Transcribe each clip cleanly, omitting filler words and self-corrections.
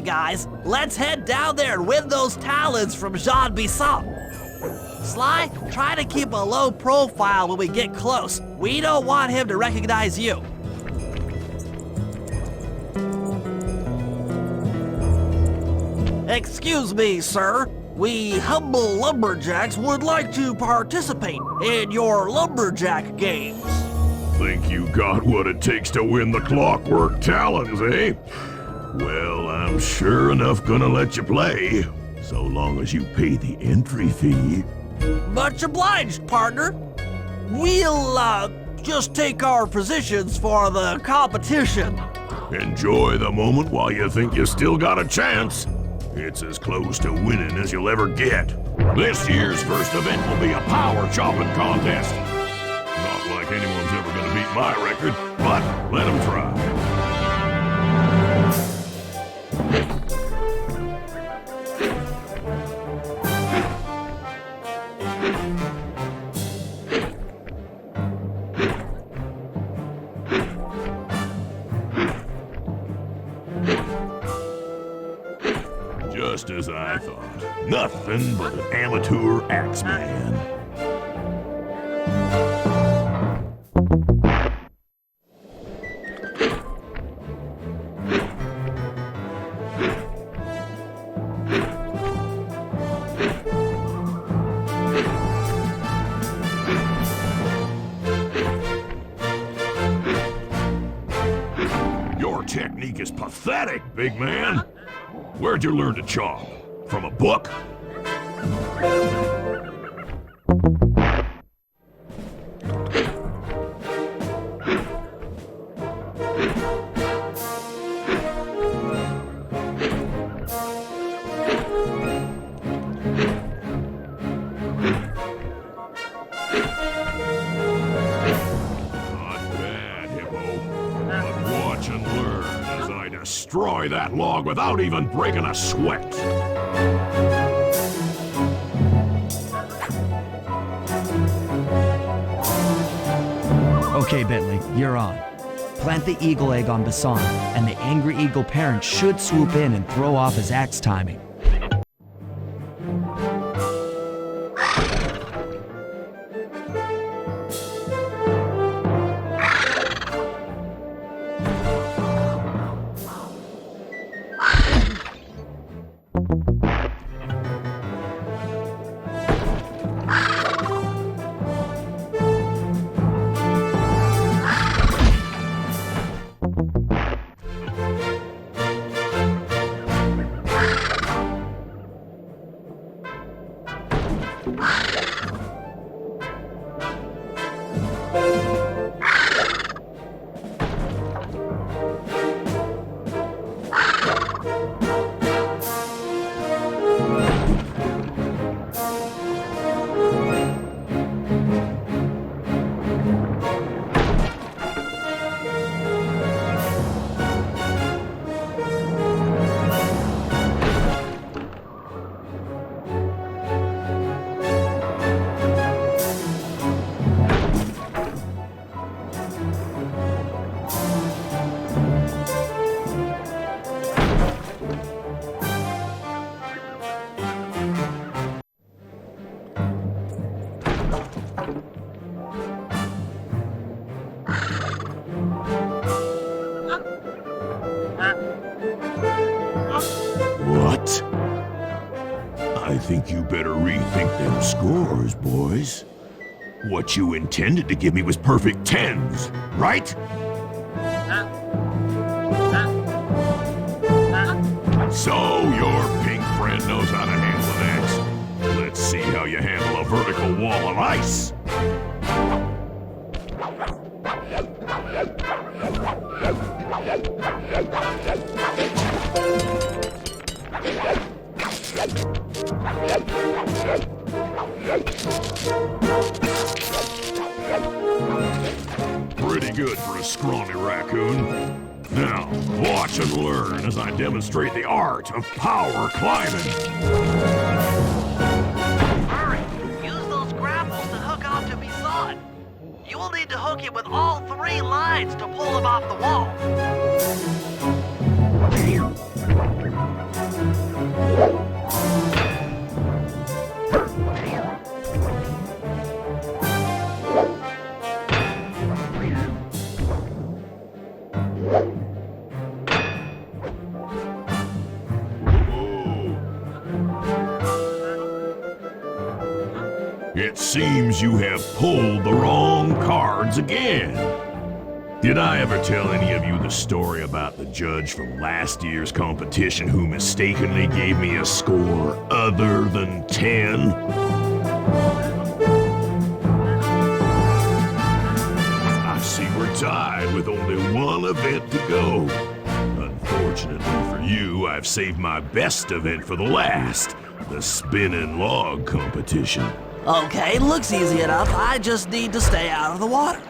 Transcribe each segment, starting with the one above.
guys. Let's head down there and win those talons from Jean Bisson. Sly, try to keep a low profile when we get close. We don't want him to recognize you. Excuse me, sir. We humble lumberjacks would like to participate in your lumberjack games. Think you got what it takes to win the Clockwork Talons, eh? Well, I'm sure enough gonna let you play, so long as you pay the entry fee. Much obliged, partner. We'll, just take our positions for the competition. Enjoy the moment while you think you still got a chance. It's as close to winning as you'll ever get. This year's first event will be a power chopping contest. Not like anyone's ever gonna beat my record, but let them try. Just as I thought. Nothing but an amateur axeman. Your technique is pathetic, big man. Where'd you learn to chop? From a book? Destroy that log without even breaking a sweat. Okay, Bentley, you're on. Plant the eagle egg on Bisson, and the angry eagle parent should swoop in and throw off his axe timing. What? I think you better rethink them scores, boys. What you intended to give me was perfect tens, right? So your pink friend knows how to handle an axe. Let's see how you handle a vertical wall of ice. Pretty good for a scrawny raccoon. Now, watch and learn as I demonstrate the art of power climbing. Hurry! Use those grapples to hook onto Bisson. You will need to hook him with all 3 lines to pull him off the wall. It seems you have pulled the wrong cards again. Did I ever tell any of you the story about the judge from last year's competition who mistakenly gave me a score other than 10? I see we're tied with only one event to go. Unfortunately for you, I've saved my best event for the last, the spinning log competition. Okay, looks easy enough. I just need to stay out of the water.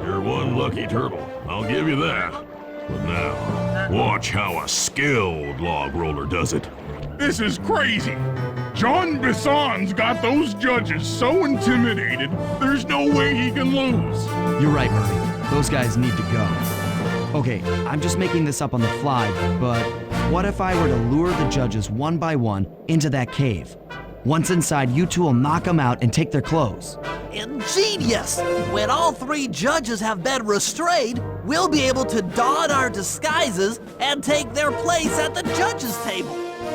You're one lucky turtle, I'll give you that. But now, watch how a skilled log roller does it. This is crazy. John Bisson's got those judges so intimidated, there's no way he can lose. You're right, Murray. Those guys need to go. Okay, I'm just making this up on the fly, but what if I were to lure the judges one by one into that cave? Once inside, you two will knock them out and take their clothes. Ingenious! When all three judges have been restrained, we'll be able to don our disguises and take their place at the judges' table.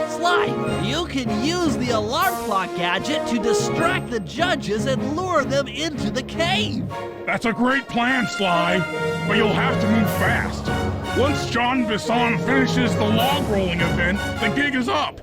Sly, you can use the alarm clock gadget to distract the judges and lure them into the cave. That's a great plan, Sly, but you'll have to move fast. Once John Bisson finishes the log rolling event, the gig is up.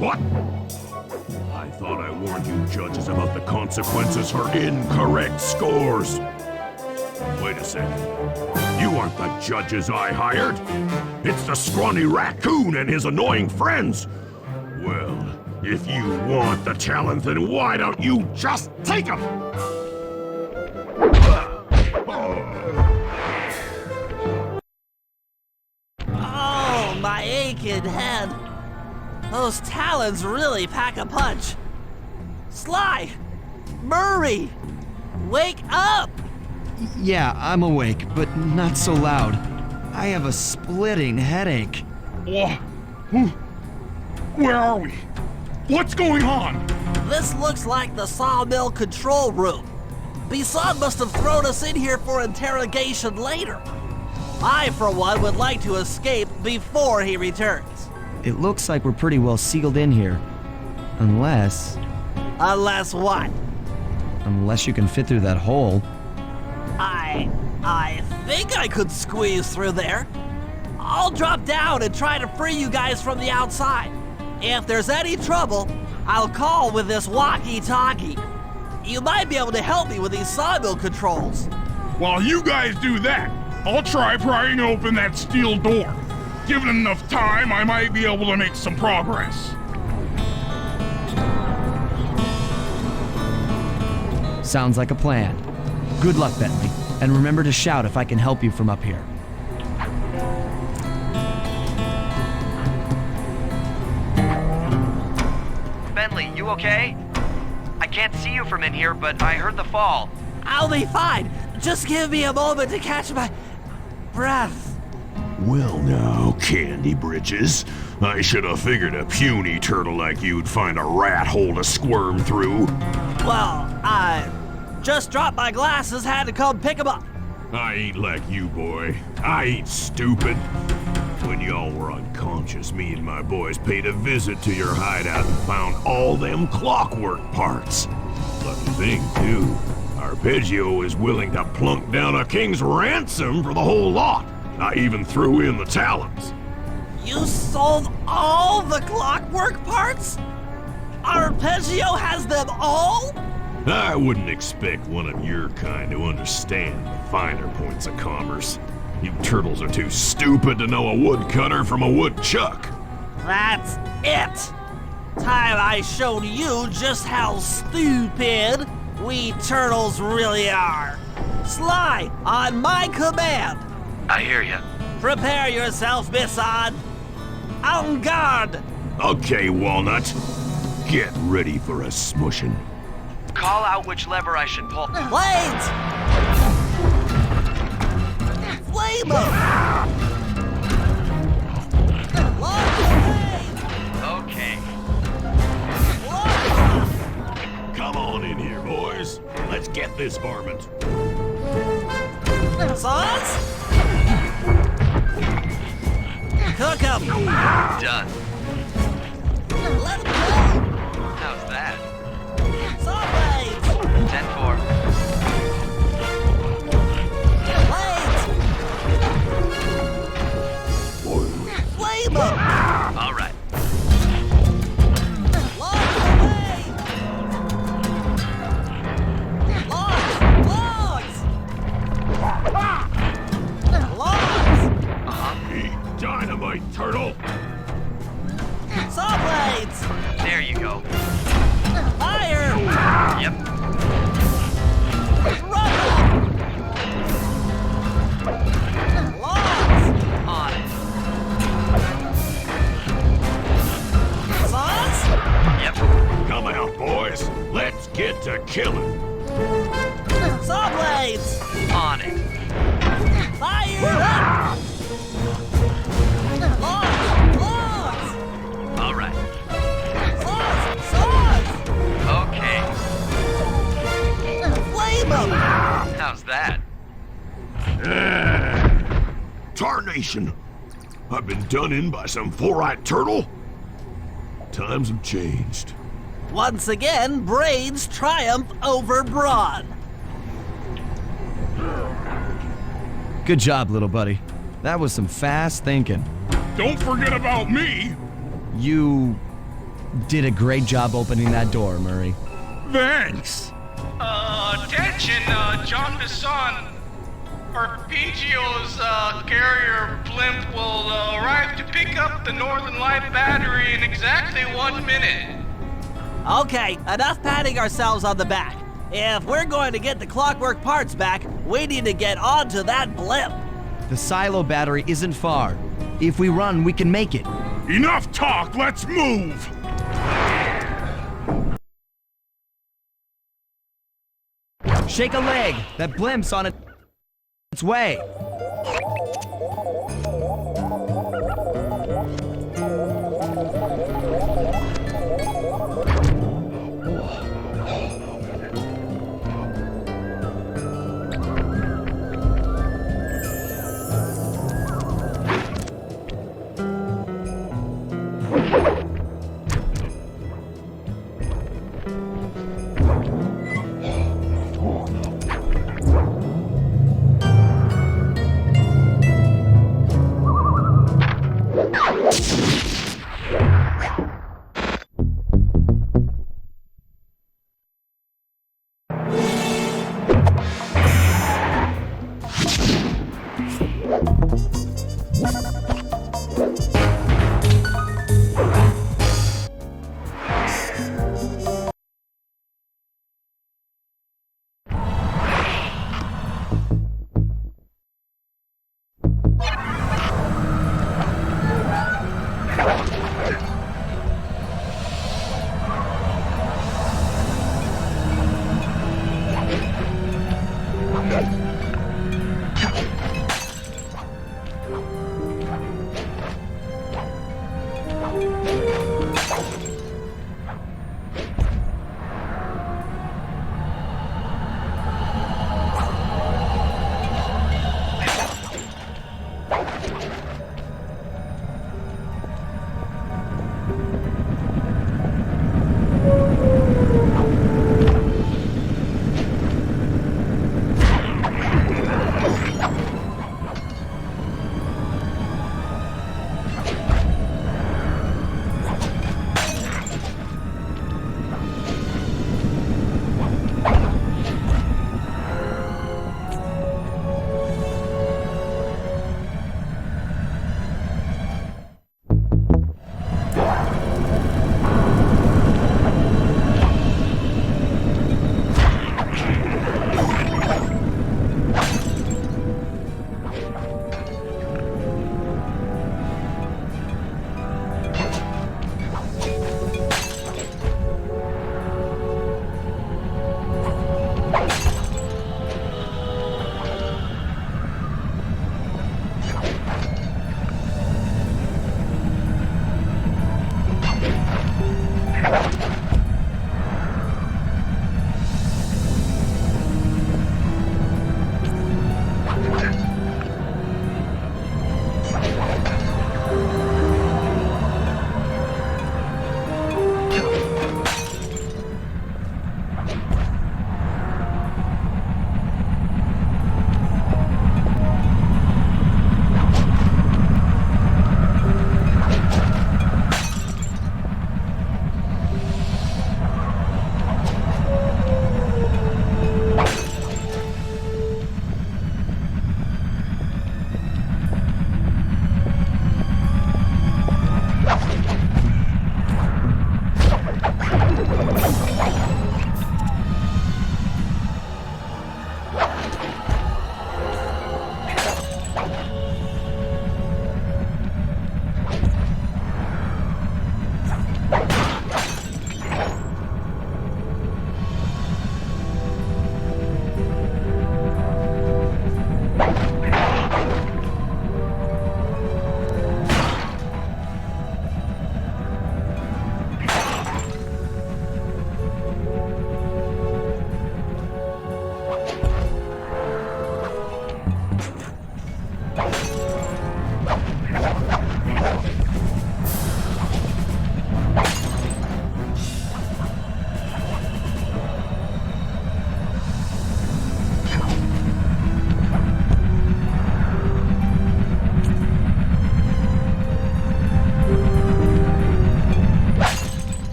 What? I thought I warned you judges about the consequences for incorrect scores. Wait a second. You aren't the judges I hired. It's the scrawny raccoon and his annoying friends. Well, if you want the challenge, then why don't you just take them? Oh, my aching head. Those talons really pack a punch. Sly! Murray! Wake up! Yeah, I'm awake, but not so loud. I have a splitting headache. Where are we? What's going on? This looks like the sawmill control room. Bisson must have thrown us in here for interrogation later. I, for one, would like to escape before he returns. It looks like we're pretty well sealed in here. Unless Unless what? unless you can fit through that hole. I think I could squeeze through there. I'll drop down and try to free you guys from the outside. If there's any trouble, I'll call with this walkie-talkie. You might be able to help me with these sawmill controls. While you guys do that, I'll try prying open that steel door. Given enough time, I might be able to make some progress. Sounds like a plan. Good luck, Bentley, and remember to shout if I can help you from up here. Bentley, you okay? I can't see you from in here, but I heard the fall. I'll be fine. Just give me a moment to catch my breath. Well now, Candy Britches. I should have figured a puny turtle like you'd find a rat hole to squirm through. Well, I just dropped my glasses, had to come pick them up. I ain't like you, boy. I ain't stupid. When y'all were unconscious, me and my boys paid a visit to your hideout and found all them clockwork parts. Lucky thing, too. Arpeggio is willing to plunk down a king's ransom for the whole lot. I even threw in the talons. You sold all the clockwork parts? Arpeggio has them all? I wouldn't expect one of your kind to understand the finer points of commerce. You turtles are too stupid to know a woodcutter from a woodchuck. That's it. Time I showed you just how stupid we turtles really are. Sly, on my command. I hear you. Prepare yourself, Bisson. En garde. Okay, Walnut. Get ready for a smushing. Call out which lever I should pull. Blades! Flame 'em! Launch blades! Okay. Launch! Come on in here, boys. Let's get this varmint. Sauce? Cook 'em! Done. Let 'em go! How's that? Saw blades! 10-4. Blades! Flame 'em! All right. Launch away! Logs! Logs! Logs! Eat dynamite, turtle. Saw blades! There you go. Fire! Yep. Rubble! Logs! On it. Saws? Yep. Come out, boys. Let's get to killing. Saw blades! On it. Fire up! Logs! Logs! All right. Saws! Saws! Okay. Flame 'em! How's that? Tarnation! I've been done in by some four-eyed turtle? Times have changed. Once again, Braids triumph over Brawn. Good job, little buddy. That was some fast thinking. Don't forget about me. You did a great job opening that door, Murray. Thanks. Attention, John Bisson. Arpeggio's carrier blimp will arrive to pick up the Northern Light battery in exactly 1 minute. Okay, enough patting ourselves on the back. If we're going to get the clockwork parts back, we need to get onto that blimp. The silo battery isn't far. If we run, we can make it. Enough talk, let's move. Shake a leg. That blimp's on its way.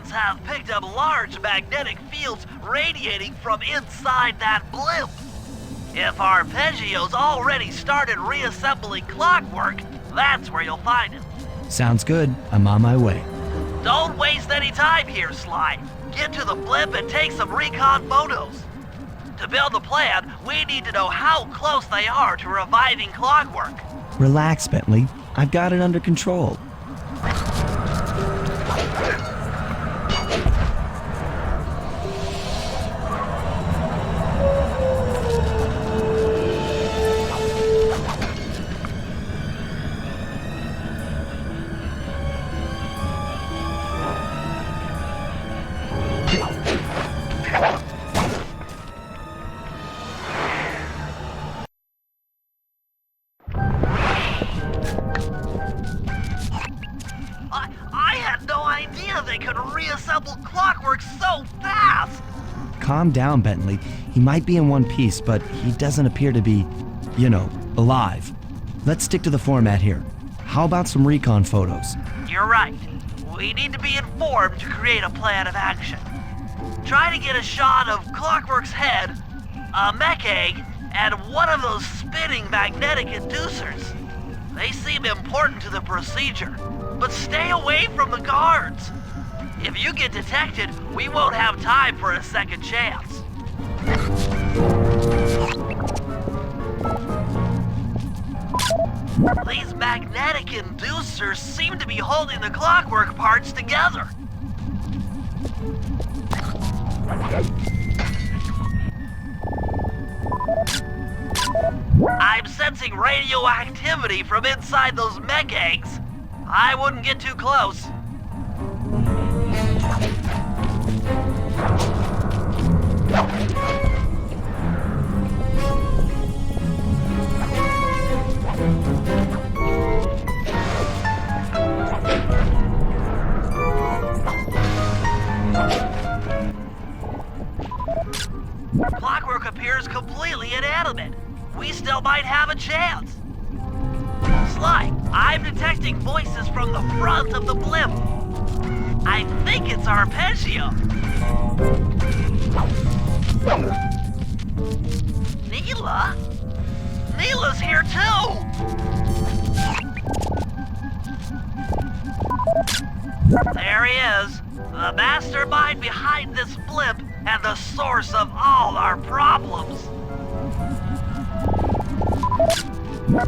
instruments have picked up large magnetic fields radiating from inside that blimp. If Arpeggio's already started reassembling Clockwork, that's where you'll find him. Sounds good. I'm on my way. Don't waste any time here, Sly. Get to the blimp and take some recon photos. To build the plan, we need to know how close they are to reviving Clockwork. Relax, Bentley. I've got it under control. I had no idea they could reassemble Clockwork so fast! Calm down, Bentley. He might be in one piece, but he doesn't appear to be, alive. Let's stick to the format here. How about some recon photos? You're right. We need to be informed to create a plan of action. Try to get a shot of Clockwork's head, a mech egg, and one of those spinning magnetic inducers. They seem important to the procedure, but stay away from the guards. If you get detected, we won't have time for a second chance. These magnetic inducers seem to be holding the Clockwork parts together. I'm sensing radioactivity from inside those mech eggs. I wouldn't get too close. Clockwork appears completely inanimate. We still might have a chance. Sly, I'm detecting voices from the front of the blimp. I think it's Arpeggio. Neela? Neela's here too! There he is, the mastermind behind this blimp and the source of all our problems.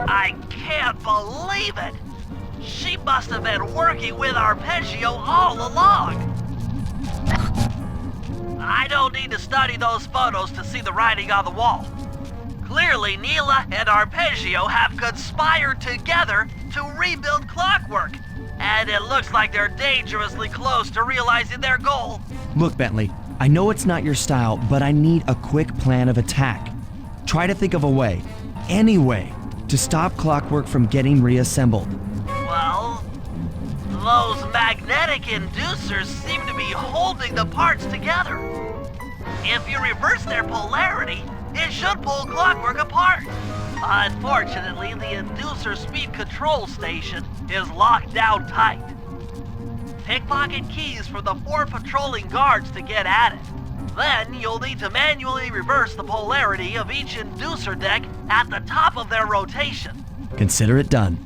I can't believe it! She must have been working with Arpeggio all along! I don't need to study those photos to see the writing on the wall. Clearly, Neela and Arpeggio have conspired together to rebuild Clockwork, and it looks like they're dangerously close to realizing their goal. Look, Bentley, I know it's not your style, but I need a quick plan of attack. Try to think of a way, any way, to stop Clockwork from getting reassembled. Well, those magnetic inducers seem to be holding the parts together. If you reverse their polarity, it should pull Clockwork apart. Unfortunately, the inducer speed control station is locked down tight. Pickpocket keys for the 4 patrolling guards to get at it. Then you'll need to manually reverse the polarity of each inducer deck at the top of their rotation. Consider it done.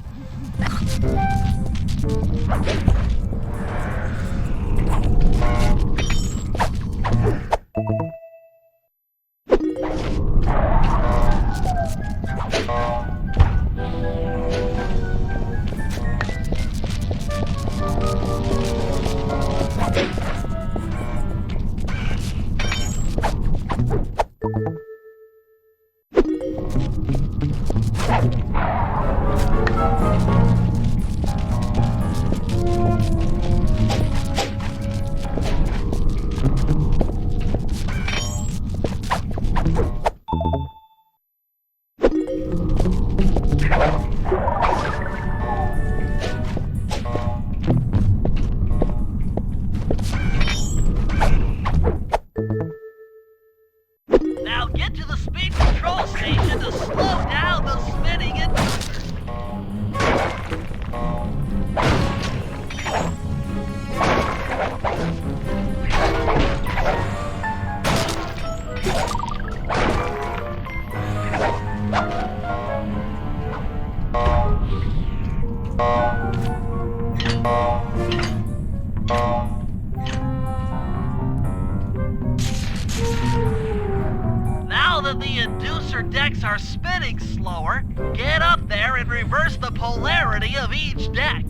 pressure decks are spinning slower, get up there and reverse the polarity of each deck.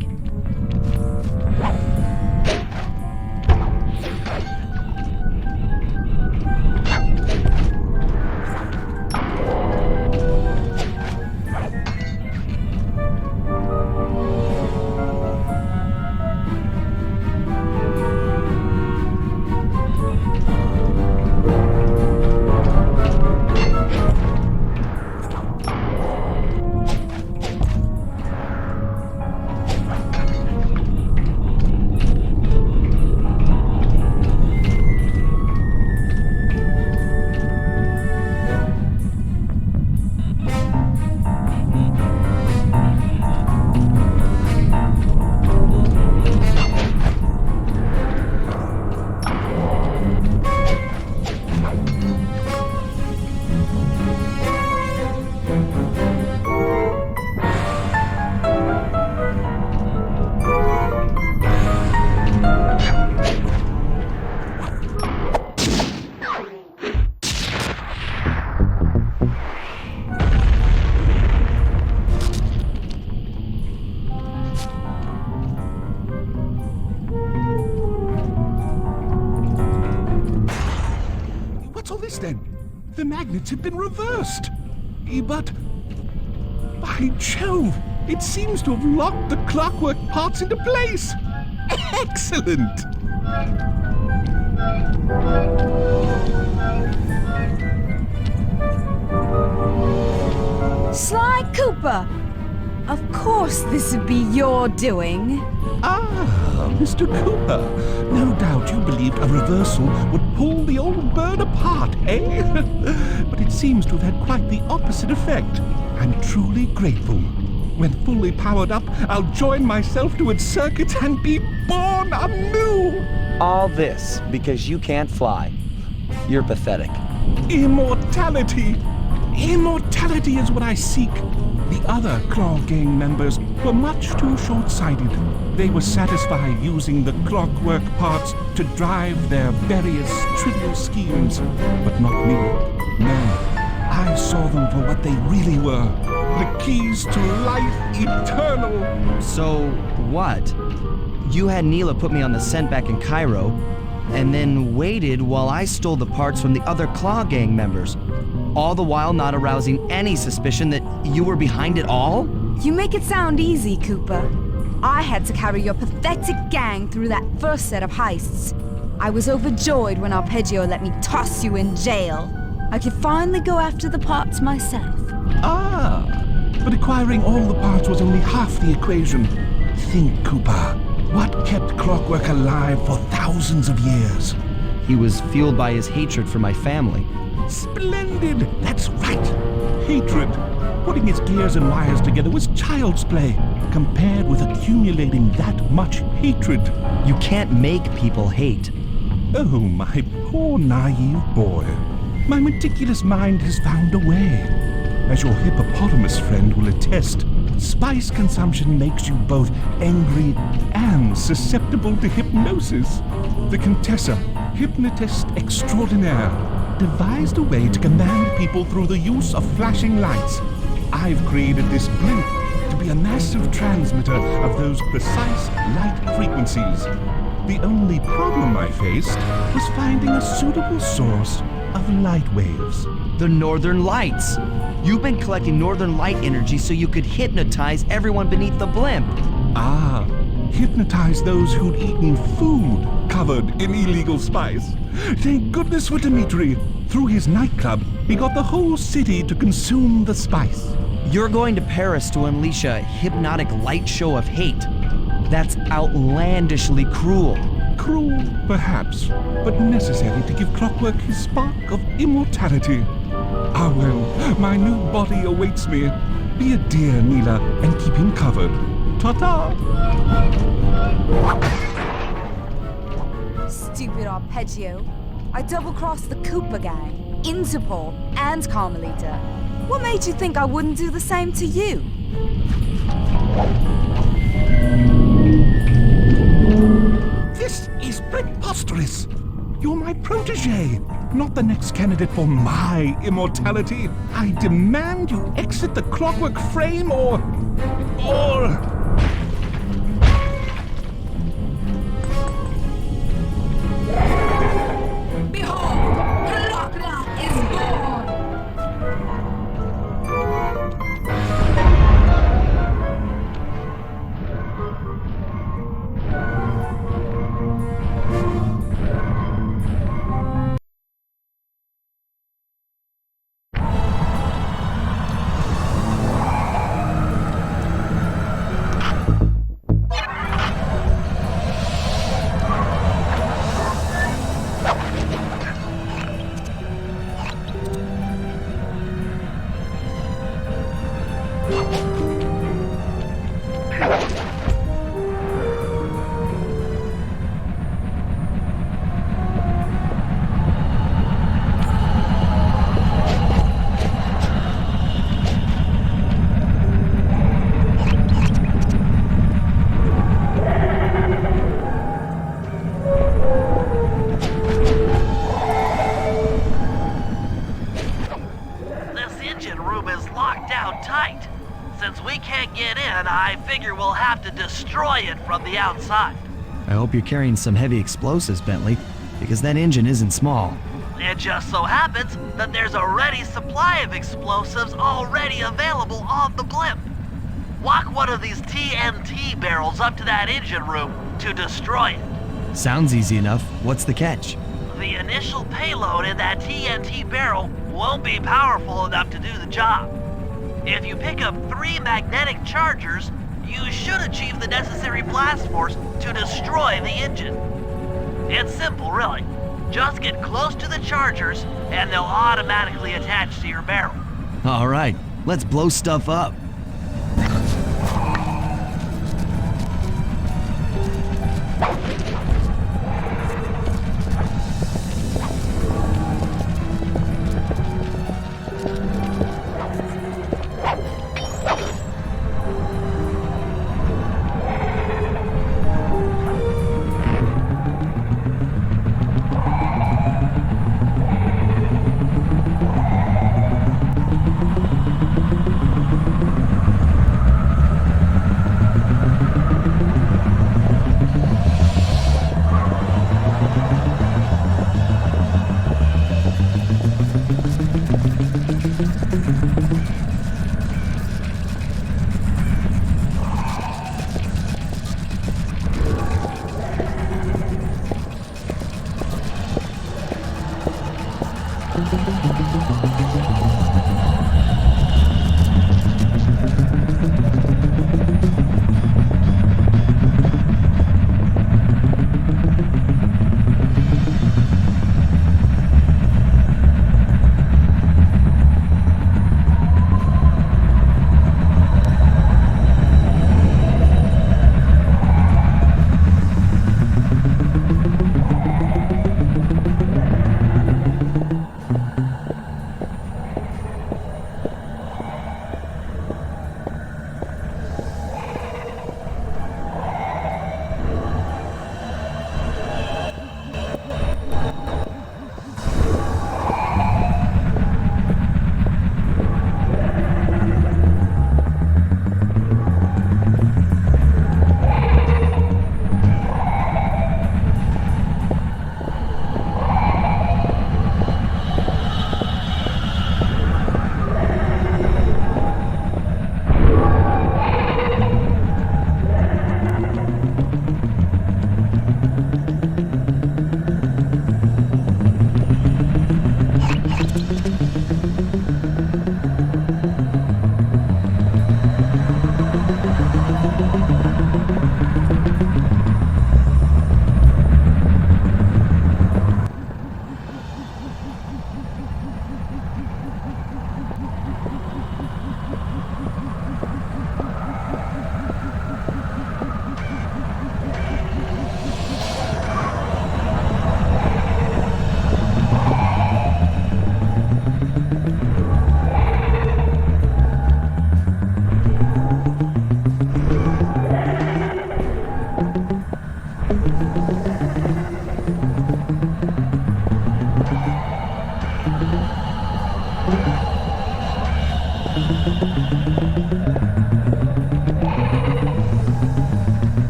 What's all this then? The magnets have been reversed. But, by Jove, it seems to have locked the clockwork parts into place. Excellent! Sly Cooper! Of course this would be your doing. Ah, Mr. Cooper. No doubt you believed a reversal would pull the old bird apart, eh? But it seems to have had quite the opposite effect. I'm truly grateful. When fully powered up, I'll join myself to its circuits and be born anew! All this because you can't fly. You're pathetic. Immortality! Immortality is what I seek. The other Claw Gang members were much too short-sighted. They were satisfied using the clockwork parts to drive their various trivial schemes. But not me. No. I saw them for what they really were. The keys to life eternal. So, what? You had Neela put me on the scent back in Cairo, and then waited while I stole the parts from the other Claw Gang members, all the while not arousing any suspicion that you were behind it all? You make it sound easy, Cooper. I had to carry your pathetic gang through that first set of heists. I was overjoyed when Arpeggio let me toss you in jail. I could finally go after the parts myself. Ah, but acquiring all the parts was only half the equation. Think, Cooper. What kept Clockwork alive for thousands of years? He was fueled by his hatred for my family. Splendid! That's right! Hatred. Putting his gears and wires together was child's play, compared with accumulating that much hatred. You can't make people hate. Oh, my poor naive boy. My meticulous mind has found a way. As your hippopotamus friend will attest, spice consumption makes you both angry and susceptible to hypnosis. The Contessa, hypnotist extraordinaire, devised a way to command people through the use of flashing lights. I've created this blimp to be a massive transmitter of those precise light frequencies. The only problem I faced was finding a suitable source of light waves. The Northern Lights. You've been collecting Northern Light energy so you could hypnotize everyone beneath the blimp. Ah, hypnotize those who'd eaten food covered in illegal spice. Thank goodness for Dimitri. Through his nightclub, he got the whole city to consume the spice. You're going to Paris to unleash a hypnotic light show of hate. That's outlandishly cruel. Cruel, perhaps, but necessary to give Clockwork his spark of immortality. Ah well, my new body awaits me. Be a dear, Neela, and keep him covered. Ta-ta! Stupid Arpeggio. I double-crossed the Cooper gang, Interpol, and Carmelita. What made you think I wouldn't do the same to you? This is preposterous. You're my protege. not the next candidate for my immortality. I demand you exit the clockwork frame or... Behold, Kalakla is born! This engine room is locked down tight. Since we can't get in, I figure we'll have to destroy it from the outside. I hope you're carrying some heavy explosives, Bentley, because that engine isn't small. It just so happens that there's a ready supply of explosives already available on the blimp. Walk one of these TNT barrels up to that engine room to destroy it. Sounds easy enough. What's the catch? The initial payload in that TNT barrel won't be powerful enough to do the job. If you pick up 3 magnetic chargers, you should achieve the necessary blast force to destroy the engine. It's simple, really. Just get close to the chargers, and they'll automatically attach to your barrel. All right, let's blow stuff up.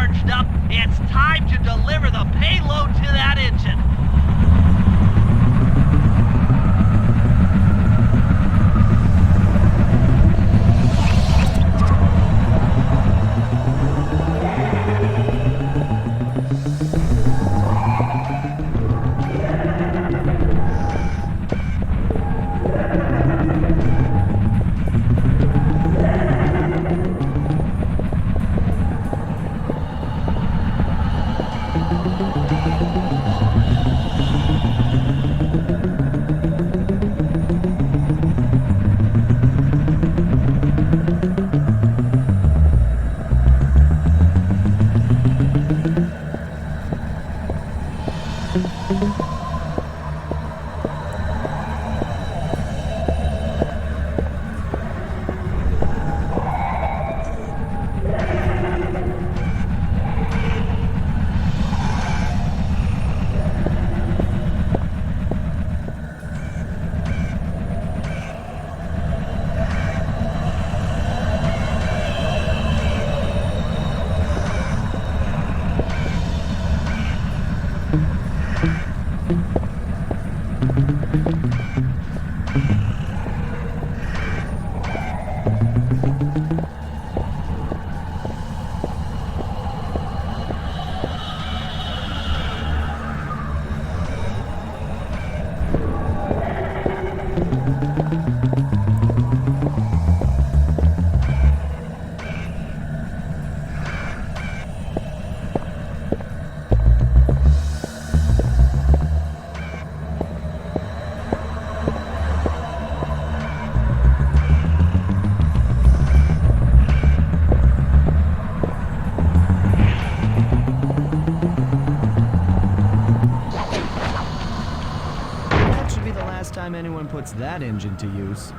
charged up, it's time to deliver the payload to that engine. Time anyone puts that engine to use.